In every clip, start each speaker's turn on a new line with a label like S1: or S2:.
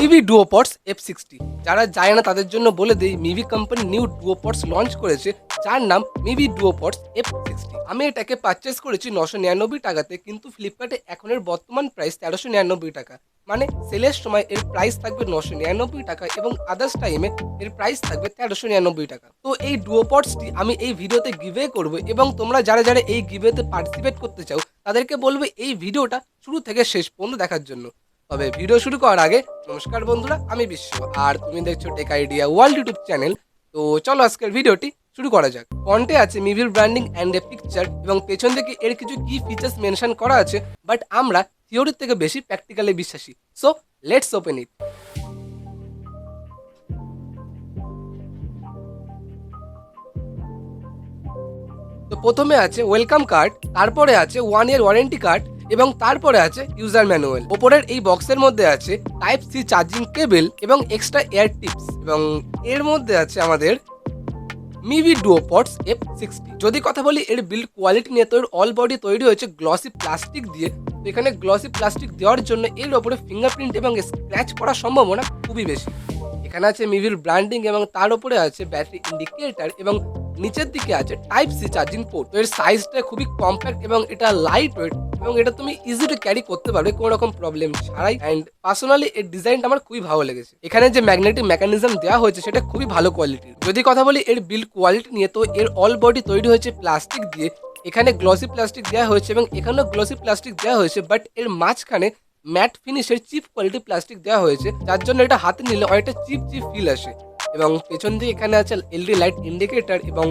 S1: Mivi ডুওপডস F60। যারা জানে না তাদের জন্য বলে দিই, মিভি কোম্পানি নিউ ডুওপডস লঞ্চ করেছে যার নাম মিভি ডুওপডস F60। আমি এটাকে পারচেস করেছি 999 টাকাতে, কিন্তু ফ্লিপকার্টে এখনের বর্তমান প্রাইস 1399 টাকা। মানে সেলের সময় এর প্রাইস থাকবে 999 টাকা এবং আদার্স টাইমে এর প্রাইস থাকবে 1399 টাকা। তো এই ডুওপডসটি আমি এই ভিডিওতে গিভওয়ে করব এবং তোমরা যারা যারা এই গিভওয়েতে পার্টিসিপেট করতে চাও তাদেরকে বলবো এই ভিডিওটা শুরু থেকে শেষ পর্যন্ত দেখার জন্য। তবে ভিডিও শুরু করার আগে নমস্কার বন্ধুরা, আমি বিশ্ব আর তুমি দেখছো tech idea world YouTube channel. তো চলো আজকের ভিডিওটি শুরু করা যাক। ফন্টে আছে মিভির ব্র্যান্ডিং অ্যান্ড এ পিকচার এবং পেছন থেকে এর কিছু কি ফিচার্স মেনশন করা আছে, বাট আমরা থিওরির থেকে বেশি প্র্যাকটিক্যালি বিশ্বাসী। So let's open it. তো প্রথমে আছে ওয়েলকাম কার্ড, তারপরে আছে 1 ইয়ার ওয়ারেন্টি কার্ড এবং তারপরে আছে ইউজার ম্যানুয়াল। ওপরের এই বক্সের মধ্যে আছে টাইপ সি চার্জিং কেবল এবং এক্সট্রা এয়ার টিপস এবং এর মধ্যে আছে আমাদের মিভি ডুওপডস F60। যদি কথা বলি এর বিল্ড কোয়ালিটি নিয়ে, তো এর অল বডি তৈরি হয়েছে গ্লসি প্লাস্টিক দিয়ে। তো এখানে গ্লসি প্লাস্টিক দেওয়ার জন্য এর ওপরে ফিঙ্গারপ্রিন্ট এবং স্ক্র্যাচ পড়ার সম্ভাবনা খুবই বেশি। এখানে আছে মিভির ব্র্যান্ডিং এবং তার উপরে আছে ব্যাটারি ইন্ডিকেটর এবং নিচের দিকে আছে টাইপ সি চার্জিং পোর্ট। তো এর সাইজটা খুবই কম্প্যাক্ট এবং এটা লাইট ওয়েট এবং এটা তুমি ইজিলি ক্যারি করতে পারবে কোনো রকম প্রবলেম ছাড়াই। অ্যান্ড পার্সোনালি এর ডিজাইনটা আমার খুবই ভালো লেগেছে। এখানে যে ম্যাগনেটিক মেকানিজম দেওয়া হয়েছে সেটা খুবই ভালো কোয়ালিটির। যদি কথা বলি এর বিল্ড কোয়ালিটি নিয়ে, তো এর অল বডি তৈরি হয়েছে প্লাস্টিক দিয়ে। এখানে গ্লসি প্লাস্টিক দেওয়া হয়েছে এবং এখানেও গ্লসি প্লাস্টিক দেওয়া হয়েছে, বাট এর মাঝখানে ম্যাট ফিনিশের চিপ কোয়ালিটি প্লাস্টিক দেওয়া হয়েছে, যার জন্য এটা হাতে নিলে অনেকটা চিপ চিপ ফিল আসে। এবং পেছন দিয়ে এখানে আছে এলইডি লাইট ইন্ডিকেটর এবং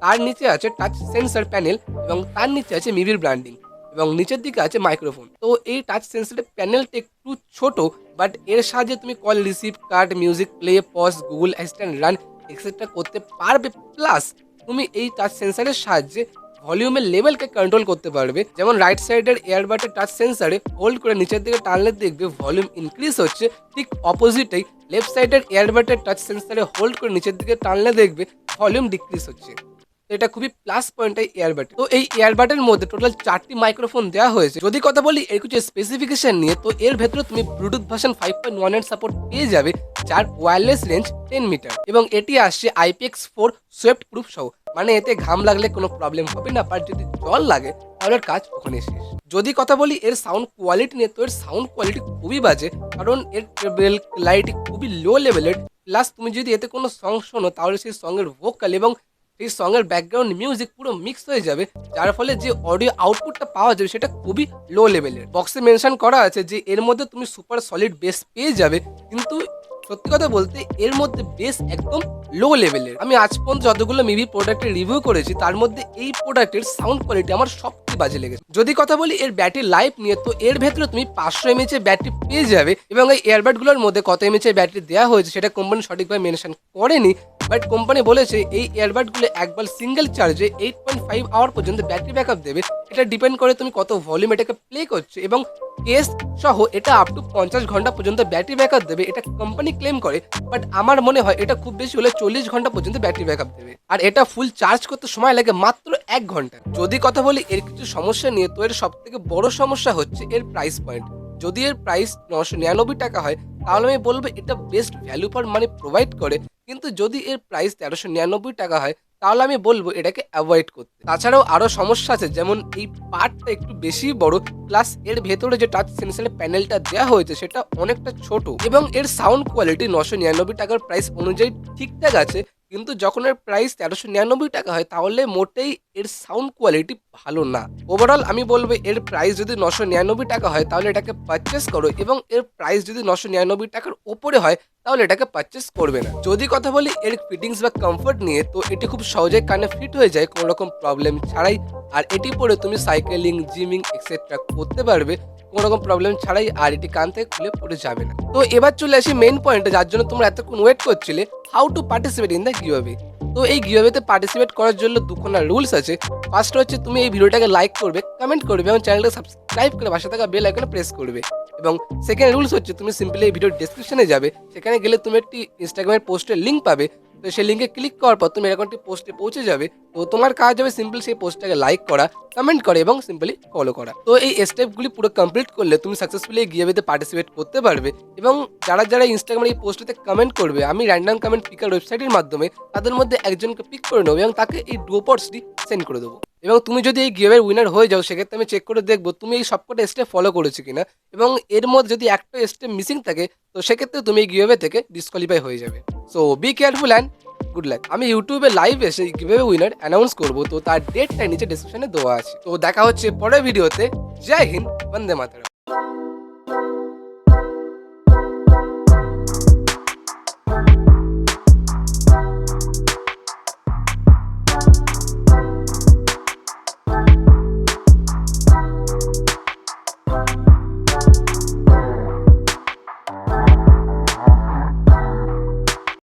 S1: তার নিচে আছে টাচ সেন্সর প্যানেল এবং তার নিচে আছে মিভির ব্র্যান্ডিং এবং নিচের দিকে আছে মাইক্রোফোন। তো এই টাচ সেন্সরের প্যানেলটা একটু ছোট, বাট এর সাহায্যে তুমি call receive, card, music play, pause, Google Assistant run etcetera করতে পারবে। প্লাস তুমি এই টাচ সেন্সরের সাহায্যে ভলিউমের লেভেলকে কন্ট্রোল করতে পারবে। যেমন রাইট সাইডের এয়ারবাডের টাচ সেন্সারে হোল্ড করে নিচের দিকে টানলে দেখবে ভলিউম ইনক্রিজ হচ্ছে, ঠিক অপোজিটেই লেফট সাইডের এয়ারবাডের টাচ সেন্সারে হোল্ড করে নিচের দিকে টানলে দেখবে ভলিউম ডিক্রিজ হচ্ছে। এটা খুবই প্লাস পয়েন্ট এই এয়ারবাড। তো এই এয়ারবাডের মধ্যে টোটাল 4টি মাইক্রোফোন দেওয়া হয়েছে। যদি কথা বলি এর কিছু স্পেসিফিকেশন নিয়ে, তো এর ভেতরে তুমি ব্লুটুথ ভার্সন 5.1 এর সাপোর্ট পেয়ে যাবে, যার ওয়্যারলেস রেঞ্জ 10 মিটার এবং এটি আসছে IPX4 সোয়েপ্ট প্রুফ সহ। মানে এতে ঘাম লাগলে কোনো প্রবলেম হবে না, বাট যদি জল লাগে তাহলে কাজ ওখানে শেষ। যদি কথা বলি এর সাউন্ড কোয়ালিটি নিয়ে, তো এর সাউন্ড কোয়ালিটি খুবই বাজে, কারণ এর টেবল ক্লারিটি খুবই লো লেভেলের। প্লাস তুমি যদি এতে কোনো সং শোনো তাহলে সেই সঙ্গের ভোকাল এবং এই সঙ্গের ব্যাকগ্রাউন্ড মিউজিক পুরো মিক্স হয়ে যাবে, যার ফলে যে অডিও আউটপুটটা পাওয়া যাবে সেটা খুবই লো লেভেলের। বক্সে মেনশন করা আছে যে এর মধ্যে তুমি সুপার সলিড বেস পেয়ে যাবে, কিন্তু সত্যি কথা বলতে এর মধ্যে বেস একদম লো লেভেলের। আমি আজ পর্যন্ত যতগুলো মিভি প্রোডাক্টের রিভিউ করেছি তার মধ্যে এই প্রোডাক্টের সাউন্ড কোয়ালিটি আমার সবচেয়ে বাজে লেগেছে। যদি কথা বলি এর ব্যাটারি লাইফ নিয়ে, তো এর ভেতরে তুমি 500 mAh এর ব্যাটারি পেয়ে যাবে এবং এই এয়ারবাডগুলোর মধ্যে কত mAh এর ব্যাটারি দেওয়া হয়েছে সেটা কোম্পানি সঠিকভাবে মেনশন করেনি, বাট কোম্পানি বলেছে এই এয়ারবাডগুলো একবার সিঙ্গেল চার্জে 8.5 আওয়ার পর্যন্ত ব্যাটারি ব্যাকআপ দেবে। এটা ডিপেন্ড করে তুমি কত ভলিউম এটাকে প্লে করছো এবং কেস সহ এটা আপ টু 50 ঘন্টা পর্যন্ত ব্যাটারি ব্যাকআপ দেবে, এটা কোম্পানি ক্লেম করে। বাট আমার মনে হয় এটা খুব বেশি হলে 40 ঘন্টা পর্যন্ত ব্যাটারি ব্যাকআপ দেবে, আর এটা ফুল চার্জ করতে সময় লাগে মাত্র 1 ঘন্টা। যদি কথা বলি এর কিছু সমস্যা নিয়ে, তো এর সব থেকে বড় সমস্যা হচ্ছে এর প্রাইস পয়েন্ট। যদি এর প্রাইস 999 টাকা হয় তাহলে আমি বলবো এটা best value for money provide করে, কিন্তু যদি এর প্রাইস 1399 টাকা হয় তাহলে আমি বলবো এটাকে অ্যাভয়েড করতে। তাছাড়াও আরো সমস্যা আছে, যেমন এই পার্টটা একটু বেশি বড়, প্লাস এর ভেতরে যে টাচ সেন্সরের প্যানেলটা দেওয়া হয়েছে সেটা অনেকটা ছোট এবং এর সাউন্ড কোয়ালিটি 999 টাকার প্রাইস অনুযায়ী ঠিকঠাক আছে, কিন্তু যখন এর প্রাইস 1399 টাকা হয় তাহলে মোটেই এর সাউন্ড কোয়ালিটি ভালো না। ওভারঅল আমি বলবো এর প্রাইস যদি 999 টাকা হয় তাহলে এটাকে পারচেস করো এবং এর প্রাইস যদি 999 টাকার ওপরে হয় তাহলে এটাকে পারচেস করবে না। যদি কথা বলি এর ফিটিংস বা কমফোর্ট নিয়ে, তো এটি খুব সহজেই কানে ফিট হয়ে যায় কোনো রকম প্রবলেম ছাড়াই, আর এটি পরে তুমি সাইকেলিং, জিমিং এক্সেট্রা করতে পারবে কোনো রকম প্রবলেম ছাড়াই, আর এটি কান থেকে খুলে পড়ে যাবে না। তো এবার চলে আসি মেইন পয়েন্টে, যার জন্য তোমরা এতক্ষণ ওয়েট করছিলে, how to participate in the giveaway. তো এই গিভঅ্যাওয়েতে পার্টিসিপেট করার জন্য দুখানা রুলস আছে। ফার্স্ট হচ্ছে তুমি এই ভিডিওটাকে লাইক করবে, কমেন্ট করবে এবং চ্যানেলটাকে সাবস্ক্রাইব করে পাশে থাকা বেল আইকনে প্রেস করবে। এবং সেকেন্ড রুলস হচ্ছে তুমি সিম্পলি এই ভিডিওর ডেসক্রিপশনে যাবে, সেখানে গেলে তুমি একটি ইনস্টাগ্রামের পোস্টের লিঙ্ক পাবে। তো সেই লিঙ্কে ক্লিক করার পর তুমি এরকম একটি পোস্টে পৌঁছে যাবে, তো তোমার কাজ হবে সিম্পল সেই পোস্টটাকে লাইক করা, কমেন্ট করা এবং সিম্পলি ফলো করা। তো এই স্টেপগুলি পুরো কমপ্লিট করলে তুমি সাকসেসফুলি গিভঅ্যাওয়েতে পার্টিসিপেট করতে পারবে। এবং যারা যারা ইনস্টাগ্রামে এই পোস্টটাতে কমেন্ট করবে, আমি র্যান্ডম কমেন্ট পিকার ওয়েবসাইটের মাধ্যমে তাদের মধ্যে একজনকে পিক করে নেবো এবং তাকে এই ডুয়োপটসটি সেন্ড করে দেবো। এবং তুমি যদি এই গিভঅ্যাওয়ের উইনার হয়ে যাও, সেক্ষেত্রে আমি চেক করে দেখবো তুমি এই সবকটা স্টেপ ফলো করেছো কিনা, এবং এর মধ্যে যদি একটা স্টেপ মিসিং থাকে তো সেক্ষেত্রে তুমি এই গিভঅ্যাওয়ে থেকে ডিসকোয়ালিফাই হয়ে যাবে। So be careful and good luck. আমি ইউটিউবে লাইভ এসে কিভাবে উইনার অ্যানাউন্স করবো, তো তার ডেটটা নিচে ডিসক্রিপশনে দেওয়া আছে। তো দেখা হচ্ছে পরের ভিডিওতে। জয় হিন্দ, বন্দে মাতরম।